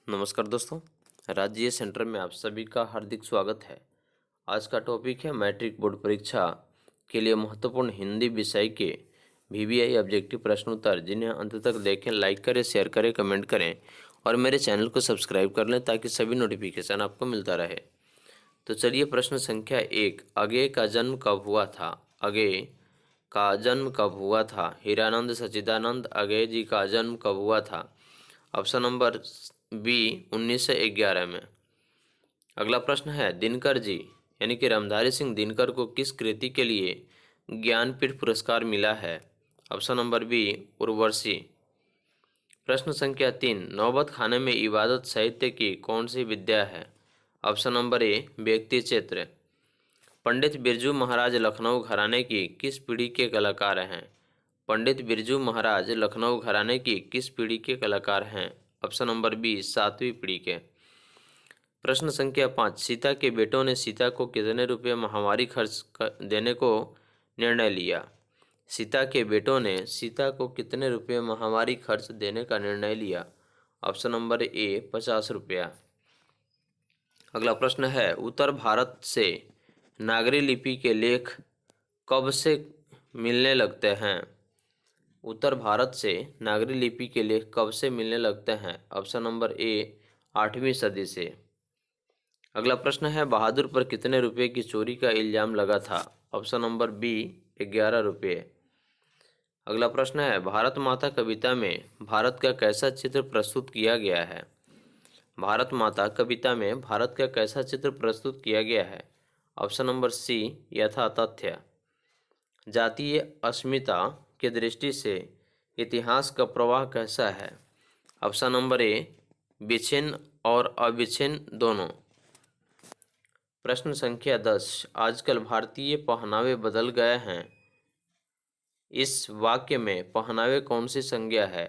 नमस्कार दोस्तों, राज्य सेंटर में आप सभी का हार्दिक स्वागत है। आज का टॉपिक है मैट्रिक बोर्ड परीक्षा के लिए महत्वपूर्ण हिंदी विषय के वीवीआई ऑब्जेक्टिव प्रश्न उत्तर, जिन्हें अंत तक देखें, लाइक करें, शेयर करें, कमेंट करें और मेरे चैनल को सब्सक्राइब कर लें ताकि सभी नोटिफिकेशन आपको मिलता रहे। तो चलिए प्रश्न संख्या 1, अगेय का जन्म कब हुआ था? अगेय का जन्म कब हुआ था? हीरानंद सच्चिदानंद अगेय जी का जन्म कब हुआ था? ऑप्शन नंबर बी 1911 में। अगला प्रश्न है, दिनकर जी यानी कि रामधारी सिंह दिनकर को किस कृति के लिए ज्ञानपीठ पुरस्कार मिला है? Option number B Urvashi. प्रश्न संख्या 3, नौबत खाने में इबादत साहित्य की कौन सी विद्या है? ऑप्शन नंबर ए व्यक्ति चित्र। पंडित बिरजू महाराज लखनऊ घराने की किस पीढ़ी के कलाकार हैं? पंडित बिरजू महाराज लखनऊ घराने की किस पीढ़ी के कलाकार हैं? ऑप्शन नंबर बी 7वीं पीढ़ी के। प्रश्न संख्या 5, सीता के बेटों ने सीता को कितने रुपये माहवारी देने को निर्णय लिया? सीता के बेटों ने सीता को कितने रुपये माहवारी खर्च देने का निर्णय लिया? ऑप्शन नंबर ए 50 रुपया। अगला प्रश्न है, उत्तर भारत से नागरी लिपि के लेख कब से मिलने लगते हैं? उत्तर भारत से नागरी लिपि के लेख कब से मिलने लगते हैं? ऑप्शन नंबर ए 8वीं सदी से। अगला प्रश्न है, बहादुर पर कितने रुपए की चोरी का इल्जाम लगा था? ऑप्शन नंबर बी 11 रुपये। अगला प्रश्न है, भारत माता कविता में भारत का कैसा चित्र प्रस्तुत किया गया है? भारत माता कविता में भारत का कैसा चित्र प्रस्तुत किया गया है? ऑप्शन नंबर सी यथा तथ्य। जातीय अस्मिता की दृष्टि से इतिहास का प्रवाह कैसा है? ऑप्शन नंबर ए विच्छिन्न और अविच्छिन्न दोनों। प्रश्न संख्या 10, आजकल भारतीय पहनावे बदल गए हैं। इस वाक्य में पहनावे कौन सी संज्ञा है?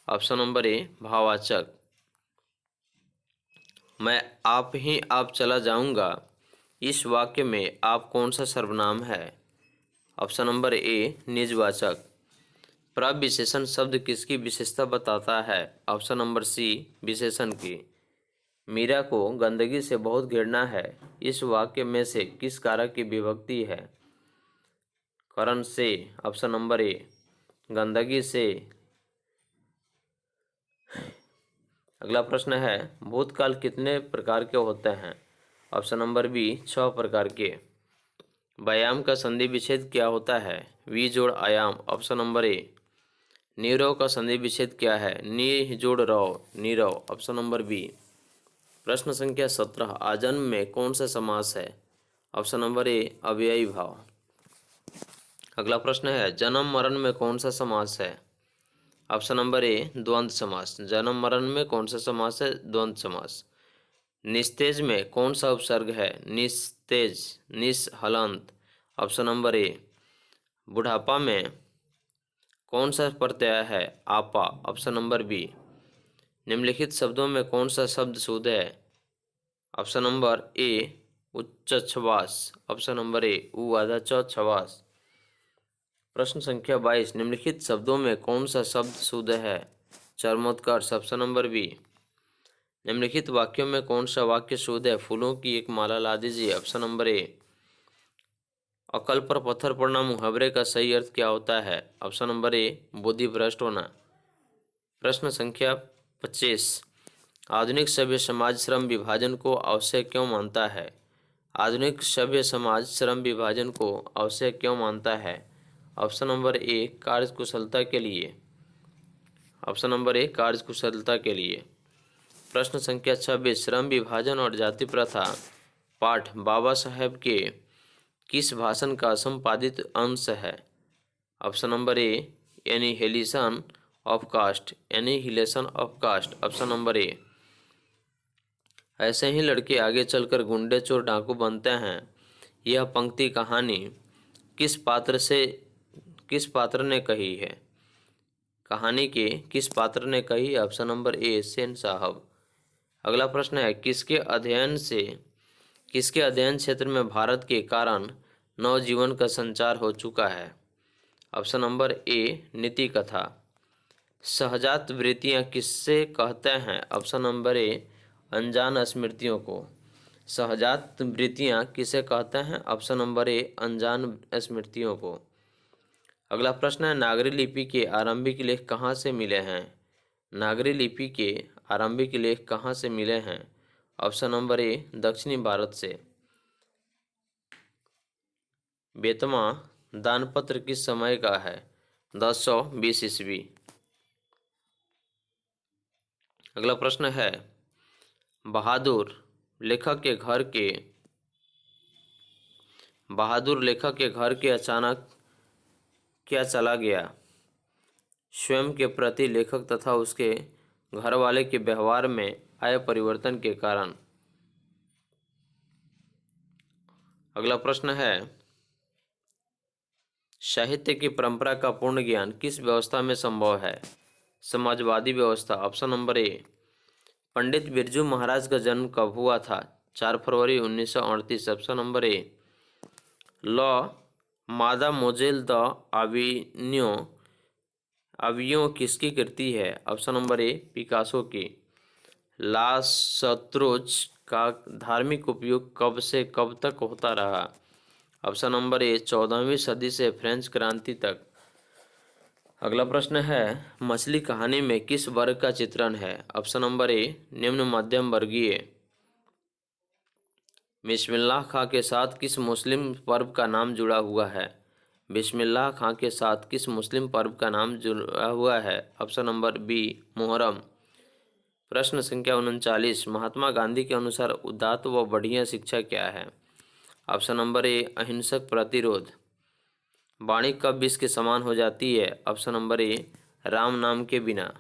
ऑप्शन नंबर ए भाववाचक। मैं आप ही आप चला जाऊंगा, इस वाक्य में आप कौन सा सर्वनाम है? ऑप्शन नंबर ए निजवाचक। प्रविशेषण शब्द किसकी विशेषता बताता है? ऑप्शन नंबर सी विशेषण की। मीरा को गंदगी से बहुत घृणा है, इस वाक्य में से किस कारक की विभक्ति है? करण से। ऑप्शन नंबर ए गंदगी से। अगला प्रश्न है, भूतकाल कितने प्रकार के होते हैं? ऑप्शन नंबर बी 6 प्रकार के। व्यायाम का संधि विच्छेद क्या होता है? वी जोड़ आयाम। ऑप्शन नंबर ए। नीरव का संधि विच्छेद क्या है? नी जोड़ रव नीरव। Option number B. प्रश्न संख्या 17, आजन्म में कौन सा समास है? ऑप्शन नंबर ए अव्ययी भाव। अगला प्रश्न है, जन्म मरण में कौन सा समास है? ऑप्शन नंबर ए द्वंद्व समास। जन्म मरण में कौन सा समास है? द्वंद्व समास। निस्तेज में कौन सा उपसर्ग है? निस्तेज निस हलंत। ऑप्शन नंबर ए। बुढ़ापा में कौन सा प्रत्यय है? आपा। Option number B. निम्नलिखित शब्दों में कौन सा शब्द शुद्ध है? ऑप्शन नंबर ए उच्च छवास। ऑप्शन नंबर ए उ आधा च छवास। प्रश्न संख्या 22, निम्नलिखित शब्दों में कौन सा शब्द शुद्ध है? चरमोत्कर्ष। Option number B. निम्नलिखित वाक्यों में कौन सा वाक्य शुद्ध है? फूलों की एक माला ला दीजिए। ऑप्शन नंबर ए। अकल पर पत्थर पड़ना मुहावरे का सही अर्थ क्या होता है? ऑप्शन नंबर ए बुद्धि भ्रष्ट होना। प्रश्न संख्या 25, आधुनिक सभ्य समाज श्रम विभाजन को आवश्यक क्यों मानता है? आधुनिक सभ्य समाज श्रम विभाजन को आवश्यक क्यों मानता है? ऑप्शन नंबर ए कार्यकुशलता के लिए। ऑप्शन नंबर ए कार्यकुशलता के लिए। प्रश्न संख्या 26, श्रम विभाजन और जाति प्रथा पाठ बाबा साहेब के किस भाषण का संपादित अंश है? Option number A annihilation of caste. Annihilation of caste. Option number A. ऐसे ही लड़के आगे चलकर गुंडे चोर डाकू बनते हैं, यह पंक्ति कहानी किस पात्र ने कही है? कहानी के किस पात्र ने कही? ऑप्शन नंबर ए सेन साहब। अगला प्रश्न है, किसके अध्ययन क्षेत्र में भारत के कारण नवजीवन का संचार हो चुका है? ऑप्शन नंबर ए नीति कथा। सहजात वृत्तियाँ किससे कहते हैं? ऑप्शन नंबर ए अनजान स्मृतियों को। सहजात वृत्तियाँ किसे कहते हैं? ऑप्शन नंबर ए अनजान स्मृतियों को। अगला प्रश्न है, नागरी लिपि के आरंभिक लेख कहाँ से मिले हैं? नागरी लिपि के आरंभिक लेख कहाँ से मिले हैं? ऑप्शन नंबर ए दक्षिणी भारत से। बेतवा दानपत्र किस समय का है? 1020 ईस्वी। अगला प्रश्न है, बहादुर लेखक के घर के अचानक क्या चला गया? स्वयं के प्रति लेखक तथा उसके घर वाले के व्यवहार में आए परिवर्तन के कारण। अगला प्रश्न है, साहित्य की परंपरा का पूर्ण ज्ञान किस व्यवस्था में संभव है? समाजवादी व्यवस्था। ऑप्शन नंबर ए पंडित बिरजू महाराज का जन्म कब हुआ था? 4 फरवरी 1938। ऑप्शन नंबर ए लॉ मादा मोजेल द आवियों किसकी कृति है? ऑप्शन नंबर ए पिकासो की। ला सत्रोज का धार्मिक उपयोग कब से कब तक होता रहा? ऑप्शन नंबर ए 14वीं सदी से फ्रेंच क्रांति तक। अगला प्रश्न है, मछली कहानी में किस वर्ग का चित्रण है? ऑप्शन नंबर ए निम्न मध्यम वर्गीय। बिस्मिल्लाह खां के साथ किस मुस्लिम पर्व का नाम जुड़ा हुआ है? बिस्मिल्लाह खां के साथ किस मुस्लिम पर्व का नाम जुड़ा हुआ है? Option number B Muharram. प्रश्न संख्या 39, महात्मा गांधी के अनुसार उदात्त व बढ़िया शिक्षा क्या है? ऑप्शन नंबर ए अहिंसक प्रतिरोध। वाणी कब विष के समान हो जाती है? ऑप्शन नंबर ए राम नाम के बिना।